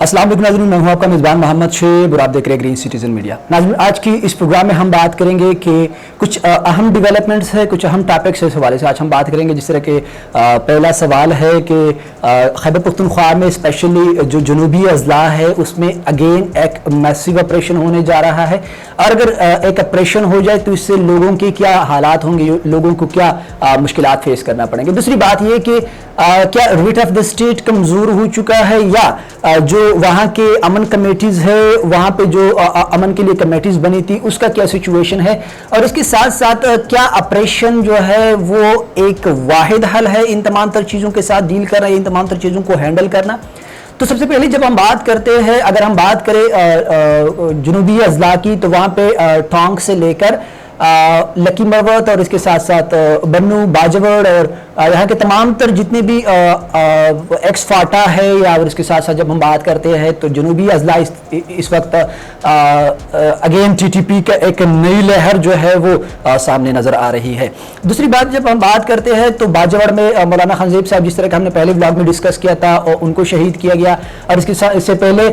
अस्सलाम वालेकुम नाज़रीन, मैं हूं आपका मेज़बान मोहम्मद शेब और आप देख रहे हैं ग्रीन सिटीजन मीडिया। नाज़रीन, आज की इस प्रोग्राम में हम बात करेंगे कि कुछ अहम डेवलपमेंट्स है, कुछ अहम टॉपिक्स है। इस हवाले से आज हम बात करेंगे। जिस तरह के पहला सवाल है कि खैबर पख्तूनख्वा में स्पेशली जो जनूबी अजला है उसमें अगेन एक मैसिव ऑपरेशन होने जा रहा है, और अगर एक ऑपरेशन हो जाए तो इससे लोगों के क्या हालात होंगे, लोगों को क्या मुश्किलात फेस करना पड़ेंगे। दूसरी बात यह कि क्या रिट ऑफ द स्टेट कमज़ोर हो चुका है, या जो वहाँ के अमन कमेटीज़ है, वहाँ पे जो अमन के लिए कमेटीज़ बनी थी उसका क्या सिचुएशन है, और इसके साथ साथ क्या ऑपरेशन जो है वो एक वाहिद हल है इन तमाम तर चीज़ों के साथ डील करना, इन तमाम तर चीज़ों को हैंडल करना। तो सबसे पहले जब हम बात करते हैं, अगर हम बात करें जनूबी अजला की, तो वहाँ पे टोंक से लेकर लकी मरवत और इसके साथ साथ बन्नू, बाजवड़ और यहाँ के तमाम तर जितने भी एक्स फाटा है, या और इसके साथ साथ जब हम बात करते हैं तो जनूबी अजला इस वक्त अगेन टीटीपी का एक नई लहर जो है वो सामने नज़र आ रही है। दूसरी बात जब हम बात करते हैं तो बाजवड़ में मौलाना खंजेब साहब, जिस तरह का हमने पहले व्लॉग में डिस्कस किया था, और उनको शहीद किया गया, और इससे पहले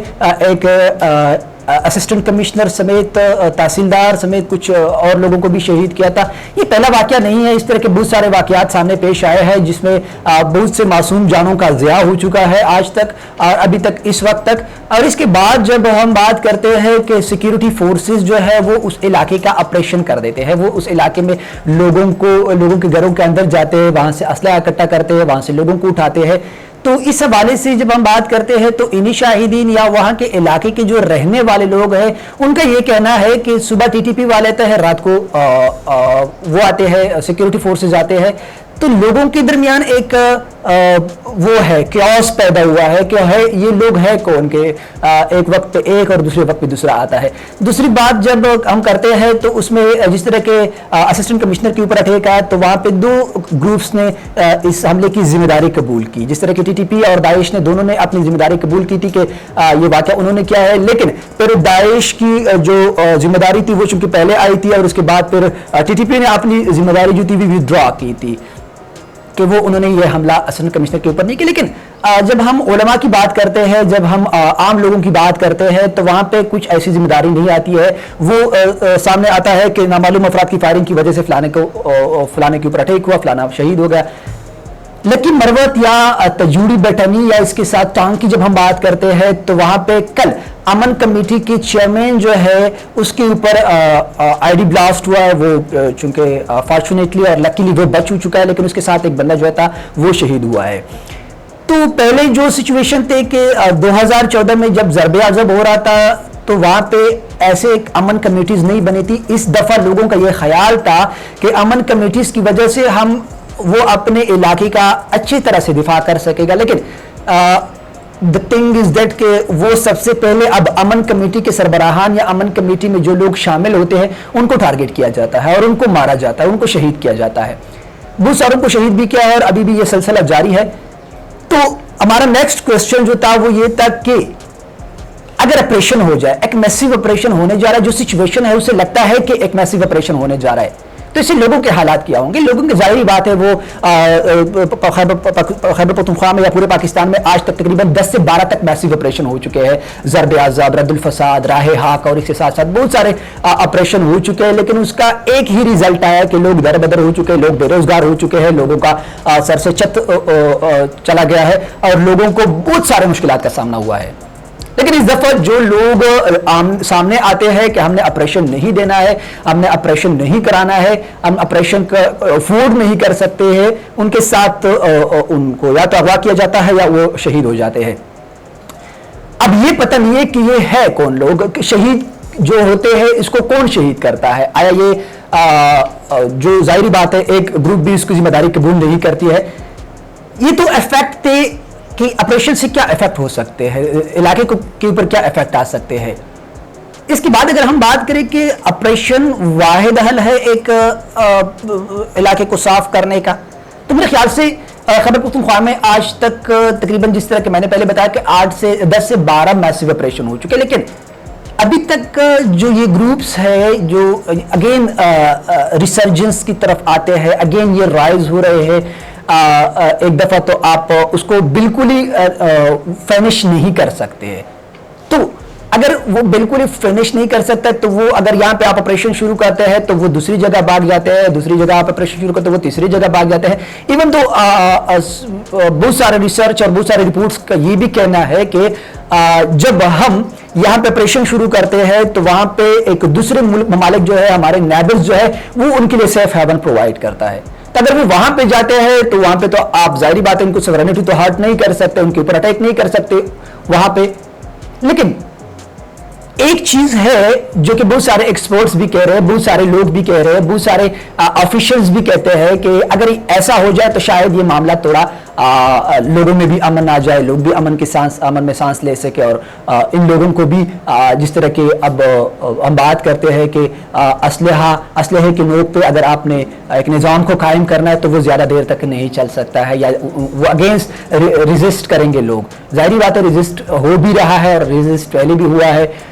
एक असिस्टेंट कमिश्नर समेत तहसीलदार समेत कुछ और लोगों को भी शहीद किया था। ये पहला वाकया नहीं है, इस तरह के बहुत सारे वाकयात सामने पेश आए हैं जिसमें बहुत से मासूम जानों का ज़िया हो चुका है आज तक, अभी तक, इस वक्त तक। और इसके बाद जब हम बात करते हैं कि सिक्योरिटी फोर्सेस जो है वो उस इलाके का ऑपरेशन कर देते हैं, वो उस इलाके में लोगों के घरों के अंदर जाते हैं, वहाँ से असला इकट्ठा करते हैं, वहाँ से लोगों को उठाते हैं। तो इस हवाले से जब हम बात करते हैं तो इन्हीं शाहिदीन या वहाँ के इलाके के जो रहने वाले लोग हैं उनका ये कहना है कि सुबह टीटीपी वाले आते हैं, रात को वो आते हैं, सिक्योरिटी फोर्सेस आते हैं, तो लोगों के दरमियान एक वो है क्योस पैदा हुआ है कि है ये लोग है कौन के, एक वक्त एक और दूसरे वक्त पे दूसरा आता है। दूसरी बात जब हम करते हैं तो उसमें जिस तरह के असिस्टेंट कमिश्नर के ऊपर अटैक आया तो वहाँ पे दो ग्रुप्स ने इस हमले की जिम्मेदारी कबूल की। जिस तरह की टीटीपी और दाइश ने दोनों ने अपनी जिम्मेदारी कबूल की थी कि ये वाक़या उन्होंने किया है, लेकिन फिर दाइश की जो जिम्मेदारी थी वो चूंकि पहले आई थी, और उसके बाद फिर टीटीपी ने अपनी जिम्मेदारी जो थी विथड्रॉ की थी कि वो उन्होंने ये हमला असिस्टेंट कमिश्नर के ऊपर नहीं किया। लेकिन जब हम उलमा की बात करते हैं, जब हम आम लोगों की बात करते हैं, तो वहाँ पे कुछ ऐसी जिम्मेदारी नहीं आती है। वो सामने आता है कि नामालूम अफराद की फायरिंग की वजह से फलाने के ऊपर अटैक हुआ, फलाना शहीद हो गया। लकी मरवत या तजूरी बैठनी या इसके साथ टांग की जब हम बात करते हैं तो वहाँ पे कल अमन कमेटी के चेयरमैन जो है उसके ऊपर आईडी ब्लास्ट हुआ है। वो चूंकि फॉर्चुनेटली और लकीली वो बच चुका है, लेकिन उसके साथ एक बंदा जो था वो शहीद हुआ है। तो पहले जो सिचुएशन थे कि 2014 में जब ज़रबे अज़ब हो रहा था तो वहाँ पे ऐसे एक अमन कमेटीज नहीं बनी थी। इस दफ़ा लोगों का ये ख्याल था कि अमन कमेटीज की वजह से वो अपने इलाके का अच्छी तरह से दिफा कर सकेगा, लेकिन द थिंग इज दैट के वो सबसे पहले अब अमन कमेटी के सरबराहान या अमन कमेटी में जो लोग शामिल होते हैं उनको टारगेट किया जाता है और उनको मारा जाता है, उनको शहीद किया जाता है। बहुत सारों को शहीद भी किया है और अभी भी ये सिलसिला जारी है। तो हमारा नेक्स्ट क्वेश्चन जो था वो ये था कि अगर ऑपरेशन हो जाए, एक मैसिव ऑपरेशन होने जा रहा है, जो सिचुएशन है उससे लगता है कि एक मैसिव ऑपरेशन होने जा रहा है, तो इससे लोगों के हालात क्या होंगे। लोगों की जाहिर बात है वो खैबर पख्तूनख्वा में या पूरे पाकिस्तान में आज तक तकरीबन 10 से 12 तक मैसिव ऑपरेशन हो चुके हैं। ज़रब अज़ब, रद्दुल फसाद, राह हाक और इसके साथ साथ बहुत सारे ऑपरेशन हो चुके हैं, लेकिन उसका एक ही रिजल्ट आया कि लोग दर बदर हो चुके हैं, लोग बेरोजगार हो चुके हैं, लोगों का सर से छत चला गया है और लोगों को बहुत सारे मुश्किलात का सामना हुआ है। लेकिन इस दफा जो लोग सामने आते हैं कि हमने ऑपरेशन नहीं देना है, हमने ऑपरेशन नहीं कराना है, हम ऑपरेशन का अफोर्ड नहीं कर सकते हैं, उनके साथ उनको या तो अगवा किया जाता है या वो शहीद हो जाते हैं। अब ये पता नहीं है कि ये है कौन लोग, शहीद जो होते हैं इसको कौन शहीद करता है। आया ये जो जाहिर बात है एक ग्रुप भी इसकी जिम्मेदारी कबूल नहीं करती है। ये तो इफेक्ट थे कि ऑपरेशन से क्या इफेक्ट हो सकते हैं, इलाके के ऊपर क्या इफेक्ट आ सकते हैं। इसके बाद अगर हम बात करें कि ऑपरेशन वाहिद हल है एक इलाके को साफ करने का, तो मेरे ख्याल से खैबर पख्तूनख्वा में आज तक तकरीबन जिस तरह के मैंने पहले बताया कि 10 से 12 मैसिव ऑपरेशन हो चुके हैं, लेकिन अभी तक जो ये ग्रुप्स है जो अगेन रिसर्जेंस की तरफ आते हैं, अगेन ये राइज हो रहे हैं, एक दफ़ा तो आप उसको बिल्कुल ही फिनिश नहीं कर सकते हैं। तो अगर वो बिल्कुल ही फिनिश नहीं कर सकता तो वो अगर यहाँ पे आप ऑपरेशन शुरू करते हैं तो वो दूसरी जगह भाग जाते हैं, दूसरी जगह आप ऑपरेशन शुरू करते हैं वो तीसरी जगह भाग जाते हैं। इवन तो बहुत सारे रिसर्च और बहुत सारे रिपोर्ट्स का ये भी कहना है कि जब हम यहाँ पे ऑपरेशन शुरू करते हैं तो वहाँ पे एक दूसरे ममालिक जो है, हमारे नेबर्स जो है, वो उनके लिए सेफ हेवन प्रोवाइड करता है। तो अगर वो वहां पे जाते हैं तो वहां पे तो आप जाहिर बात है उनको सॉवरेनिटी तो हर्ट नहीं कर सकते, उनके ऊपर अटैक नहीं कर सकते वहां पे। लेकिन एक चीज है जो कि बहुत सारे एक्सपर्ट्स भी कह रहे हैं, बहुत सारे लोग भी कह रहे हैं, बहुत सारे ऑफिशियल्स भी कहते हैं कि अगर ऐसा हो जाए तो शायद ये मामला थोड़ा लोगों में भी अमन आ जाए, लोग भी अमन में सांस ले सके। और इन लोगों को भी जिस तरह के अब हम बात करते हैं कि असलहे की नोक पे अगर आपने एक निज़ाम को कायम करना है तो वो ज़्यादा देर तक नहीं चल सकता है, या वो अगेंस्ट रेजिस्ट करेंगे लोग। ज़ाहिर बात है रेजिस्ट हो भी रहा है और रेजिस्ट पहले भी हुआ है।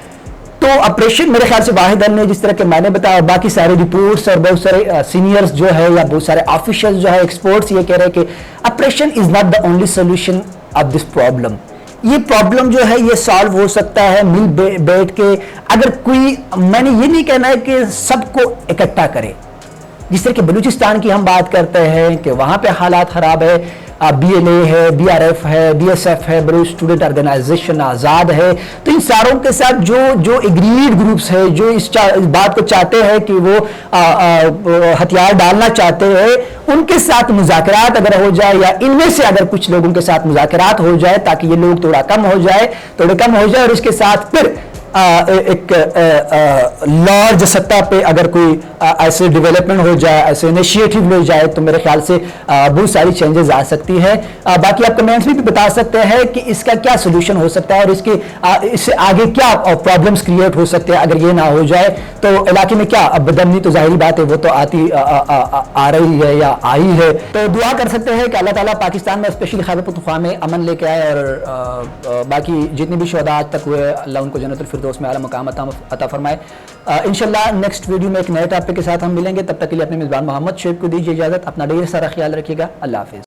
तो ऑपरेशन मेरे ख्याल से वाहिद हल ने, जिस तरह के मैंने बताया, बाकी सारे रिपोर्ट्स और बहुत सारे सीनियर्स जो है या बहुत सारे ऑफिशियल्स जो है, एक्सपर्ट्स ये कह रहे हैं कि operation is not the only solution of this problem. ये प्रॉब्लम जो है ये सॉल्व हो सकता है मिल बैठ के। अगर कोई, मैंने ये नहीं कहना है कि सबको इकट्ठा करे। जिस तरह के बलूचिस्तान की हम बात करते हैं कि वहां पे हालात खराब है, BLA है, BRF है, BSF है, बलूच स्टूडेंट ऑर्गेनाइजेशन आज़ाद है, तो इन सारों के साथ जो एग्रीड ग्रुप्स है, जो इस बात को चाहते हैं कि वो हथियार डालना चाहते हैं, उनके साथ मुज़ाकरात अगर हो जाए, या इनमें से अगर कुछ लोगों के साथ मुज़ाकरात हो जाए ताकि ये लोग थोड़े कम हो जाए और इसके साथ फिर एक लार्ज सत्ता पे अगर कोई ऐसे डेवलपमेंट हो जाए, ऐसे इनिशिएटिव ले जाए, तो मेरे ख्याल से बहुत सारी चेंजेस आ सकती है। बाकी आप कमेंट्स में भी बता सकते हैं कि इसका क्या सोल्यूशन हो सकता है और इससे आगे क्या प्रॉब्लम्स क्रिएट हो सकते हैं अगर ये ना हो जाए। तो इलाके में क्या बदमनी तो जाहिर बात है वो तो आ रही है या आई है। तो दुआ कर सकते हैं कि अल्लाह ताला पाकिस्तान में स्पेशली खैबर पख्तूनख्वा में अमन लेके आए और बाकी जितने भी शहदा आज तक हुए अल्लाह उनको जन्नतुल फिरदौस में आला मकाम अता फरमाए। इंशाल्लाह नेक्स्ट वीडियो में एक नए टॉपिक के साथ हम मिलेंगे। तब तक के लिए अपने मेज़बान मोहम्मद शेख को दीजिए इजाज़त। अपना ढेर सारा ख्याल रखिएगा। अल्लाह हाफिज़।